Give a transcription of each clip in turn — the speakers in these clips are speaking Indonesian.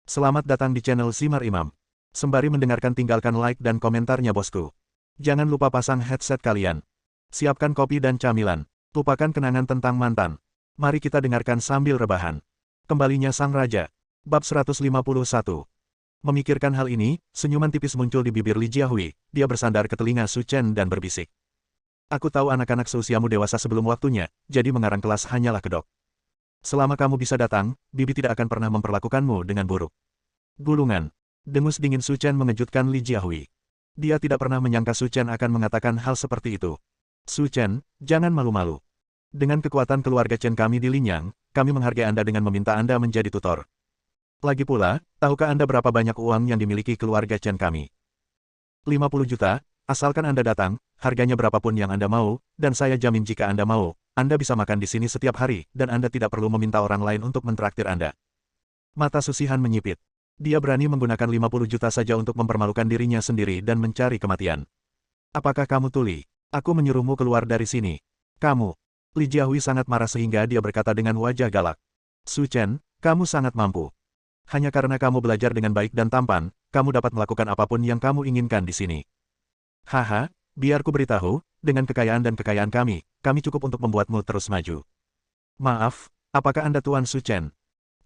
Selamat datang di channel Simar Imam. Sembari mendengarkan tinggalkan like dan komentarnya bosku. Jangan lupa pasang headset kalian. Siapkan kopi dan camilan. Lupakan kenangan tentang mantan. Mari kita dengarkan sambil rebahan. Kembalinya Sang Raja. Bab 151. Memikirkan hal ini, senyuman tipis muncul di bibir Li Jiahui. Dia bersandar ke telinga Su Chen dan berbisik. Aku tahu anak-anak seusiamu dewasa sebelum waktunya, jadi mengarang kelas hanyalah kedok. Selama kamu bisa datang, Bibi tidak akan pernah memperlakukanmu dengan buruk. Gulungan. Dengus dingin Su Chen mengejutkan Li Jiahui. Dia tidak pernah menyangka Su Chen akan mengatakan hal seperti itu. Su Chen, jangan malu-malu. Dengan kekuatan keluarga Chen kami di Linyang, kami menghargai Anda dengan meminta Anda menjadi tutor. Lagi pula, tahukah Anda berapa banyak uang yang dimiliki keluarga Chen kami? 50 juta, asalkan Anda datang, harganya berapapun yang Anda mau, dan saya jamin jika Anda mau, Anda bisa makan di sini setiap hari, dan Anda tidak perlu meminta orang lain untuk mentraktir Anda. Mata Susihan menyipit. Dia berani menggunakan 50 juta saja untuk mempermalukan dirinya sendiri dan mencari kematian. Apakah kamu tuli? Aku menyuruhmu keluar dari sini. Kamu. Li Jiahui sangat marah sehingga dia berkata dengan wajah galak. Su Chen, kamu sangat mampu. Hanya karena kamu belajar dengan baik dan tampan, kamu dapat melakukan apapun yang kamu inginkan di sini. Haha, biar ku beritahu, dengan kekayaan dan kekayaan kami cukup untuk membuatmu terus maju. Maaf, apakah Anda Tuan Su Chen?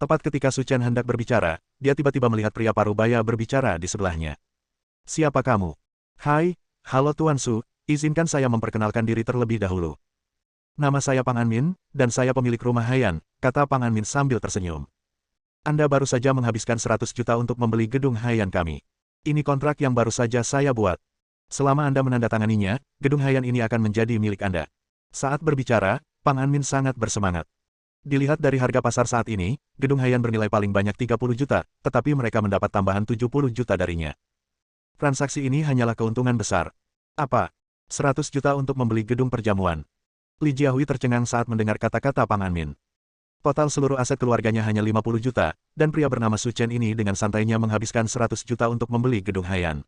Tepat ketika Su Chen hendak berbicara, dia tiba-tiba melihat pria parubaya berbicara di sebelahnya. Siapa kamu? Hai, halo Tuan Su, izinkan saya memperkenalkan diri terlebih dahulu. Nama saya Pang Anmin, dan saya pemilik rumah Haiyan, kata Pang Anmin sambil tersenyum. Anda baru saja menghabiskan 100 juta untuk membeli gedung Haiyan kami. Ini kontrak yang baru saja saya buat. Selama Anda menandatanganinya, gedung Haiyan ini akan menjadi milik Anda. Saat berbicara, Pang Anmin sangat bersemangat. Dilihat dari harga pasar saat ini, gedung Haiyan bernilai paling banyak 30 juta, tetapi mereka mendapat tambahan 70 juta darinya. Transaksi ini hanyalah keuntungan besar. Apa? 100 juta untuk membeli gedung perjamuan. Li Jiahui tercengang saat mendengar kata-kata Pang Anmin. Total seluruh aset keluarganya hanya 50 juta, dan pria bernama Su Chen ini dengan santainya menghabiskan 100 juta untuk membeli gedung Haiyan.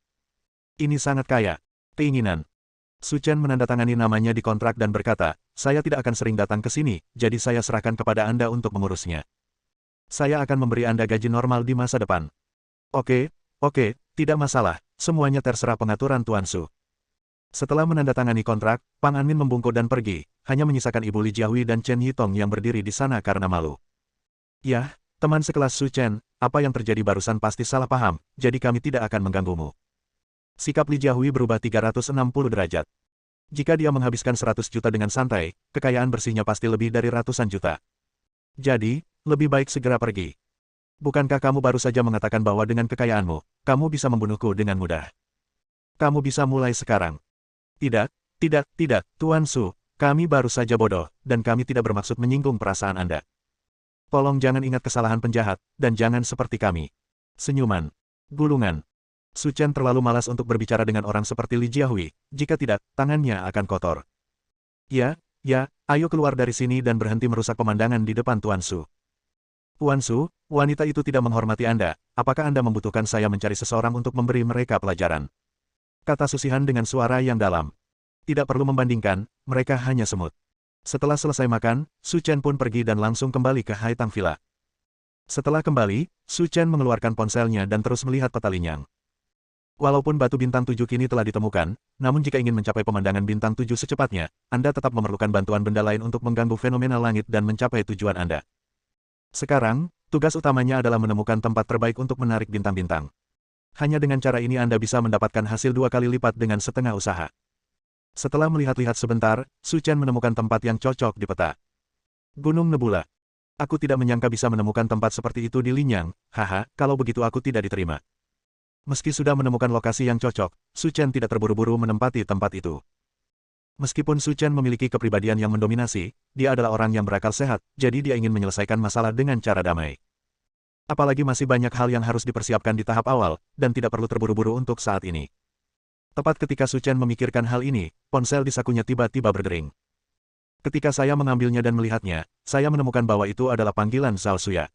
Ini sangat kaya. Keinginan. Su Chen menandatangani namanya di kontrak dan berkata, saya tidak akan sering datang ke sini, jadi saya serahkan kepada Anda untuk mengurusnya. Saya akan memberi Anda gaji normal di masa depan. Oke, tidak masalah, semuanya terserah pengaturan Tuan Su. Setelah menandatangani kontrak, Pang Anmin membungkuk dan pergi, hanya menyisakan Ibu Li Jiahui dan Chen Yitong yang berdiri di sana karena malu. Yah, teman sekelas Su Chen, apa yang terjadi barusan pasti salah paham, jadi kami tidak akan mengganggumu. Sikap Li Jiahui berubah 360 derajat. Jika dia menghabiskan 100 juta dengan santai, kekayaan bersihnya pasti lebih dari ratusan juta. Jadi, lebih baik segera pergi. Bukankah kamu baru saja mengatakan bahwa dengan kekayaanmu, kamu bisa membunuhku dengan mudah? Kamu bisa mulai sekarang. Tidak, Tuan Su, kami baru saja bodoh, dan kami tidak bermaksud menyinggung perasaan Anda. Tolong jangan ingat kesalahan penjahat, dan jangan seperti kami. Senyuman. Gulungan. Su Chen terlalu malas untuk berbicara dengan orang seperti Li Jiahui, jika tidak, tangannya akan kotor. Ya, ayo keluar dari sini dan berhenti merusak pemandangan di depan Tuan Su. Tuan Su, wanita itu tidak menghormati Anda, apakah Anda membutuhkan saya mencari seseorang untuk memberi mereka pelajaran? Kata Susihan dengan suara yang dalam. Tidak perlu membandingkan, mereka hanya semut. Setelah selesai makan, Su Chen pun pergi dan langsung kembali ke Haitang Villa. Setelah kembali, Su Chen mengeluarkan ponselnya dan terus melihat peta Linyang. Walaupun batu bintang 7 kini telah ditemukan, namun jika ingin mencapai pemandangan bintang 7 secepatnya, Anda tetap memerlukan bantuan benda lain untuk mengganggu fenomena langit dan mencapai tujuan Anda. Sekarang, tugas utamanya adalah menemukan tempat terbaik untuk menarik bintang-bintang. Hanya dengan cara ini Anda bisa mendapatkan hasil 2 kali lipat dengan setengah usaha. Setelah melihat-lihat sebentar, Su Chen menemukan tempat yang cocok di peta. Gunung Nebula. Aku tidak menyangka bisa menemukan tempat seperti itu di Linyang, haha, kalau begitu aku tidak diterima. Meski sudah menemukan lokasi yang cocok, Su Chen tidak terburu-buru menempati tempat itu. Meskipun Su Chen memiliki kepribadian yang mendominasi, dia adalah orang yang berakal sehat, jadi dia ingin menyelesaikan masalah dengan cara damai. Apalagi masih banyak hal yang harus dipersiapkan di tahap awal, dan tidak perlu terburu-buru untuk saat ini. Tepat ketika Su Chen memikirkan hal ini, ponsel di sakunya tiba-tiba berdering. Ketika saya mengambilnya dan melihatnya, saya menemukan bahwa itu adalah panggilan Zhao Suya.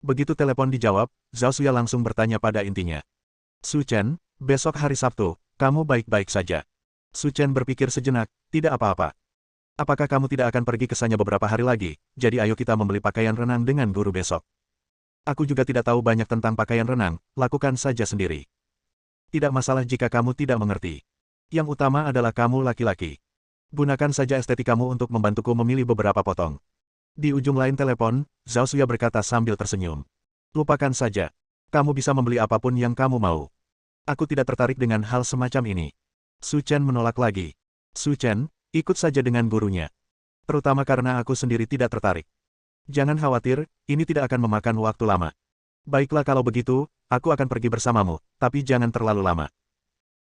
Begitu telepon dijawab, Zhao Suya langsung bertanya pada intinya. Su Chen, besok hari Sabtu, kamu baik-baik saja. Su Chen berpikir sejenak, tidak apa-apa. Apakah kamu tidak akan pergi ke sana beberapa hari lagi, jadi ayo kita membeli pakaian renang dengan guru besok. Aku juga tidak tahu banyak tentang pakaian renang, lakukan saja sendiri. Tidak masalah jika kamu tidak mengerti. Yang utama adalah kamu laki-laki. Gunakan saja estetikkamu untuk membantuku memilih beberapa potong. Di ujung lain telepon, Zhao Xuya berkata sambil tersenyum. Lupakan saja. Kamu bisa membeli apapun yang kamu mau. Aku tidak tertarik dengan hal semacam ini. Su Chen menolak lagi. Su Chen, ikut saja dengan gurunya. Terutama karena aku sendiri tidak tertarik. Jangan khawatir, ini tidak akan memakan waktu lama. Baiklah kalau begitu, aku akan pergi bersamamu, tapi jangan terlalu lama.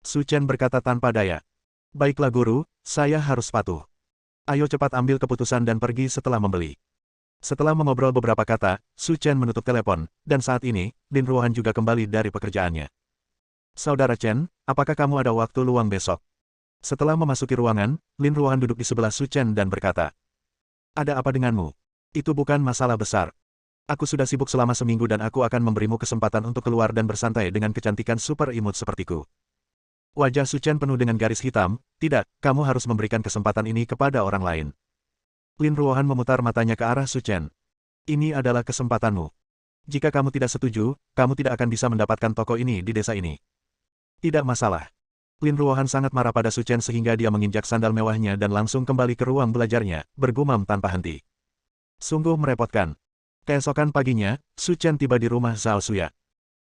Su Chen berkata tanpa daya. Baiklah guru, saya harus patuh. Ayo cepat ambil keputusan dan pergi setelah membeli. Setelah mengobrol beberapa kata, Su Chen menutup telepon, dan saat ini, Lin Ruohan juga kembali dari pekerjaannya. Saudara Chen, apakah kamu ada waktu luang besok? Setelah memasuki ruangan, Lin Ruohan duduk di sebelah Su Chen dan berkata. Ada apa denganmu? Itu bukan masalah besar. Aku sudah sibuk selama seminggu dan aku akan memberimu kesempatan untuk keluar dan bersantai dengan kecantikan super imut sepertiku. Wajah Su Chen penuh dengan garis hitam, tidak, kamu harus memberikan kesempatan ini kepada orang lain. Lin Ruohan memutar matanya ke arah Su Chen. Ini adalah kesempatanmu. Jika kamu tidak setuju, kamu tidak akan bisa mendapatkan toko ini di desa ini. Tidak masalah. Lin Ruohan sangat marah pada Su Chen sehingga dia menginjak sandal mewahnya dan langsung kembali ke ruang belajarnya, bergumam tanpa henti. Sungguh merepotkan. Keesokan paginya, Su Chen tiba di rumah Zhao Xuya.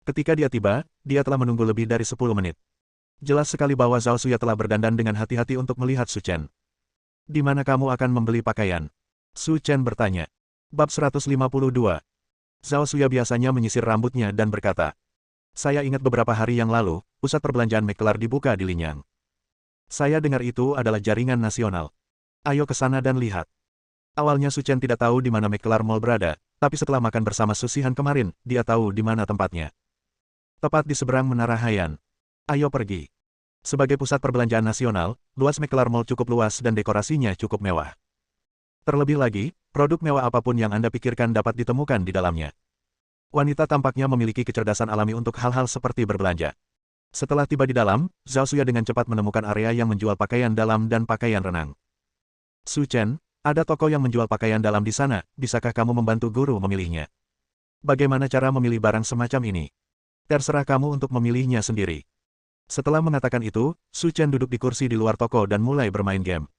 Ketika dia tiba, dia telah menunggu lebih dari 10 menit. Jelas sekali bahwa Zhao Xuya telah berdandan dengan hati-hati untuk melihat Su Chen. Di mana kamu akan membeli pakaian? Su Chen bertanya. Bab 152. Zhao Xuya biasanya menyisir rambutnya dan berkata. Saya ingat beberapa hari yang lalu, pusat perbelanjaan McClar dibuka di Linyang. Saya dengar itu adalah jaringan nasional. Ayo ke sana dan lihat. Awalnya Su Chen tidak tahu di mana McClar Mall berada, tapi setelah makan bersama Su Shihan kemarin, dia tahu di mana tempatnya. Tepat di seberang Menara Haiyan. Ayo pergi. Sebagai pusat perbelanjaan nasional, luas McClar Mall cukup luas dan dekorasinya cukup mewah. Terlebih lagi, produk mewah apapun yang Anda pikirkan dapat ditemukan di dalamnya. Wanita tampaknya memiliki kecerdasan alami untuk hal-hal seperti berbelanja. Setelah tiba di dalam, Zhao Xuya dengan cepat menemukan area yang menjual pakaian dalam dan pakaian renang. Su Chen, ada toko yang menjual pakaian dalam di sana, bisakah kamu membantu guru memilihnya? Bagaimana cara memilih barang semacam ini? Terserah kamu untuk memilihnya sendiri. Setelah mengatakan itu, Su Chen duduk di kursi di luar toko dan mulai bermain game.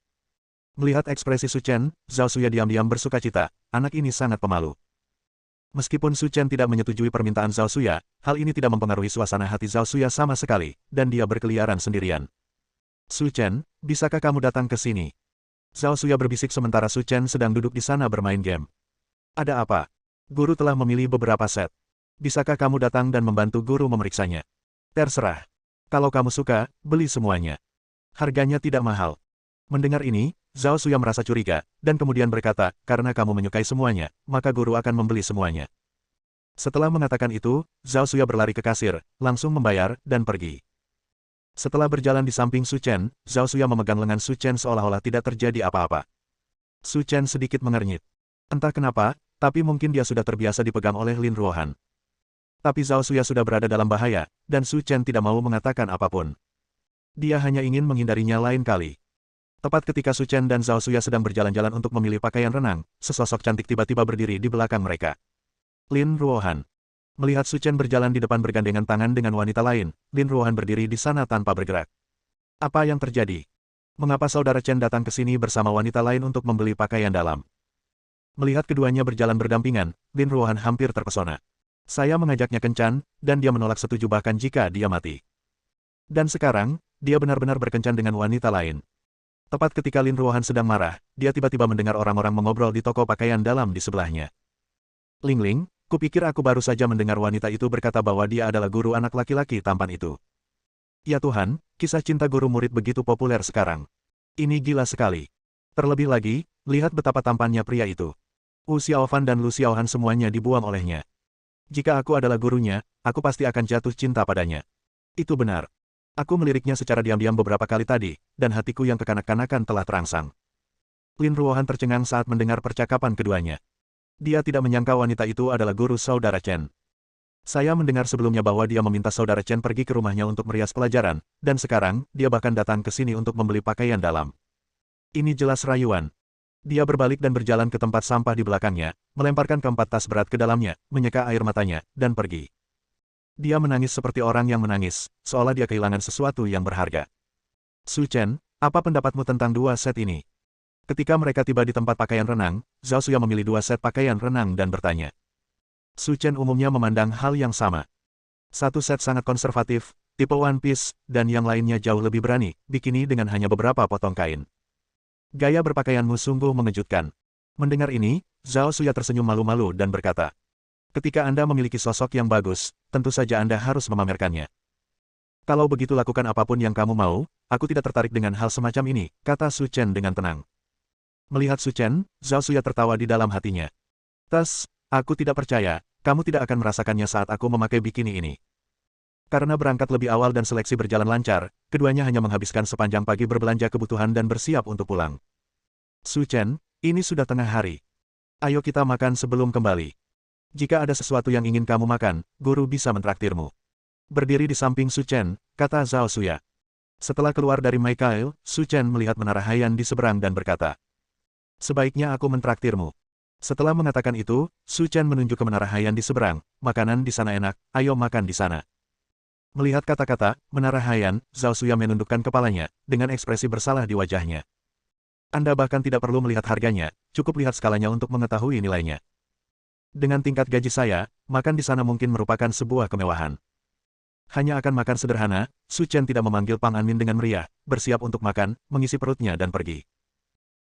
Melihat ekspresi Su Chen, Zhao Xuya diam-diam bersukacita, anak ini sangat pemalu. Meskipun Su Chen tidak menyetujui permintaan Zhao Xuya, hal ini tidak mempengaruhi suasana hati Zhao Xuya sama sekali, dan dia berkeliaran sendirian. Su Chen, bisakah kamu datang ke sini? Zhao Xuya berbisik sementara Su Chen sedang duduk di sana bermain game. Ada apa? Guru telah memilih beberapa set. Bisakah kamu datang dan membantu guru memeriksanya? Terserah. Kalau kamu suka, beli semuanya. Harganya tidak mahal. Mendengar ini, Zhao Xuya merasa curiga, dan kemudian berkata, karena kamu menyukai semuanya, maka guru akan membeli semuanya. Setelah mengatakan itu, Zhao Xuya berlari ke kasir, langsung membayar, dan pergi. Setelah berjalan di samping Su Chen, Zhao Xuya memegang lengan Su Chen seolah-olah tidak terjadi apa-apa. Su Chen sedikit mengernyit. Entah kenapa, tapi mungkin dia sudah terbiasa dipegang oleh Lin Ruohan. Tapi Zhao Xuya sudah berada dalam bahaya, dan Su Chen tidak mau mengatakan apapun. Dia hanya ingin menghindarinya lain kali. Tepat ketika Su Chen dan Zhao Xuya sedang berjalan-jalan untuk memilih pakaian renang, sesosok cantik tiba-tiba berdiri di belakang mereka. Lin Ruohan. Melihat Su Chen berjalan di depan bergandengan tangan dengan wanita lain, Lin Ruohan berdiri di sana tanpa bergerak. Apa yang terjadi? Mengapa saudara Chen datang ke sini bersama wanita lain untuk membeli pakaian dalam? Melihat keduanya berjalan berdampingan, Lin Ruohan hampir terpesona. Saya mengajaknya kencan, dan dia menolak setuju bahkan jika dia mati. Dan sekarang, dia benar-benar berkencan dengan wanita lain. Tepat ketika Lin Ruohan sedang marah, dia tiba-tiba mendengar orang-orang mengobrol di toko pakaian dalam di sebelahnya. Ling Ling, kupikir aku baru saja mendengar wanita itu berkata bahwa dia adalah guru anak laki-laki tampan itu. Ya Tuhan, kisah cinta guru murid begitu populer sekarang. Ini gila sekali. Terlebih lagi, lihat betapa tampannya pria itu. Wu Xiaofan dan Lu Xiaohan semuanya dibuang olehnya. Jika aku adalah gurunya, aku pasti akan jatuh cinta padanya. Itu benar. Aku meliriknya secara diam-diam beberapa kali tadi, dan hatiku yang kekanak-kanakan telah terangsang. Lin Ruohan tercengang saat mendengar percakapan keduanya. Dia tidak menyangka wanita itu adalah guru saudara Chen. Saya mendengar sebelumnya bahwa dia meminta saudara Chen pergi ke rumahnya untuk merias pelajaran, dan sekarang, dia bahkan datang ke sini untuk membeli pakaian dalam. Ini jelas rayuan. Dia berbalik dan berjalan ke tempat sampah di belakangnya, melemparkan keempat tas berat ke dalamnya, menyeka air matanya, dan pergi. Dia menangis seperti orang yang menangis, seolah dia kehilangan sesuatu yang berharga. Su Chen, apa pendapatmu tentang dua set ini? Ketika mereka tiba di tempat pakaian renang, Zhao Xuya memilih dua set pakaian renang dan bertanya. Su Chen umumnya memandang hal yang sama. Satu set sangat konservatif, tipe One Piece, dan yang lainnya jauh lebih berani, bikini dengan hanya beberapa potong kain. Gaya berpakaianmu sungguh mengejutkan. Mendengar ini, Zhao Xuya tersenyum malu-malu dan berkata, ketika Anda memiliki sosok yang bagus, tentu saja Anda harus memamerkannya. Kalau begitu lakukan apapun yang kamu mau, aku tidak tertarik dengan hal semacam ini, kata Su Chen dengan tenang. Melihat Su Chen, Zhao Xuya tertawa di dalam hatinya. Aku tidak percaya, kamu tidak akan merasakannya saat aku memakai bikini ini. Karena berangkat lebih awal dan seleksi berjalan lancar, keduanya hanya menghabiskan sepanjang pagi berbelanja kebutuhan dan bersiap untuk pulang. Su Chen, ini sudah tengah hari. Ayo kita makan sebelum kembali. Jika ada sesuatu yang ingin kamu makan, guru bisa mentraktirmu. Berdiri di samping Su Chen, kata Zhao Xuya. Setelah keluar dari Michael, Su Chen melihat Menara Haiyan di seberang dan berkata, sebaiknya aku mentraktirmu. Setelah mengatakan itu, Su Chen menunjuk ke Menara Haiyan di seberang, makanan di sana enak, ayo makan di sana. Melihat kata-kata, Menara Haiyan, Zhao Xuya menundukkan kepalanya, dengan ekspresi bersalah di wajahnya. Anda bahkan tidak perlu melihat harganya, cukup lihat skalanya untuk mengetahui nilainya. Dengan tingkat gaji saya, makan di sana mungkin merupakan sebuah kemewahan. Hanya akan makan sederhana, Su Chen tidak memanggil Pang Anmin dengan meriah, bersiap untuk makan, mengisi perutnya dan pergi.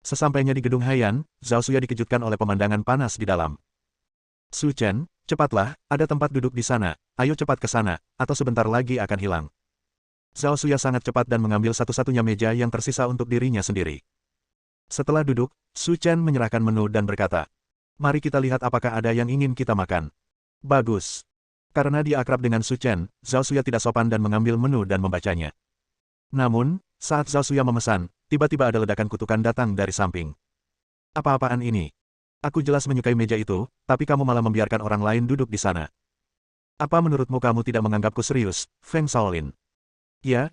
Sesampainya di gedung Haiyan, Zhao Xuya dikejutkan oleh pemandangan panas di dalam. Su Chen, cepatlah, ada tempat duduk di sana, ayo cepat ke sana, atau sebentar lagi akan hilang. Zhao Xuya sangat cepat dan mengambil satu-satunya meja yang tersisa untuk dirinya sendiri. Setelah duduk, Su Chen menyerahkan menu dan berkata, mari kita lihat apakah ada yang ingin kita makan. Bagus. Karena dia akrab dengan Su Chen, Zhao Xuya tidak sopan dan mengambil menu dan membacanya. Namun, saat Zhao Xuya memesan, tiba-tiba ada ledakan kutukan datang dari samping. Apa-apaan ini? Aku jelas menyukai meja itu, tapi kamu malah membiarkan orang lain duduk di sana. Apa menurutmu kamu tidak menganggapku serius, Feng Shaolin? Ya,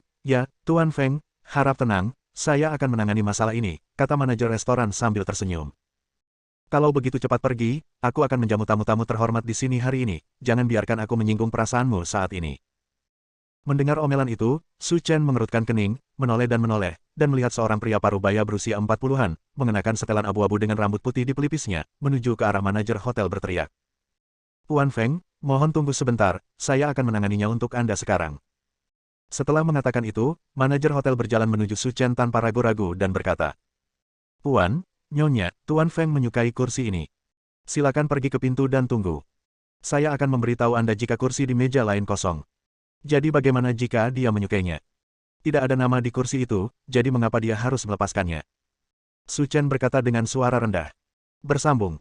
Tuan Feng, harap tenang, saya akan menangani masalah ini, kata manajer restoran sambil tersenyum. Kalau begitu cepat pergi, aku akan menjamu tamu-tamu terhormat di sini hari ini, jangan biarkan aku menyinggung perasaanmu saat ini. Mendengar omelan itu, Su Chen mengerutkan kening, menoleh, dan melihat seorang pria parubaya berusia 40-an, mengenakan setelan abu-abu dengan rambut putih di pelipisnya, menuju ke arah manajer hotel berteriak. Tuan Feng, mohon tunggu sebentar, saya akan menanganinya untuk Anda sekarang. Setelah mengatakan itu, manajer hotel berjalan menuju Su Chen tanpa ragu-ragu dan berkata, Puan, Nyonya, Tuan Feng menyukai kursi ini. Silakan pergi ke pintu dan tunggu. Saya akan memberitahu Anda jika kursi di meja lain kosong. Jadi bagaimana jika dia menyukainya? Tidak ada nama di kursi itu, jadi mengapa dia harus melepaskannya? Su Chen berkata dengan suara rendah. Bersambung.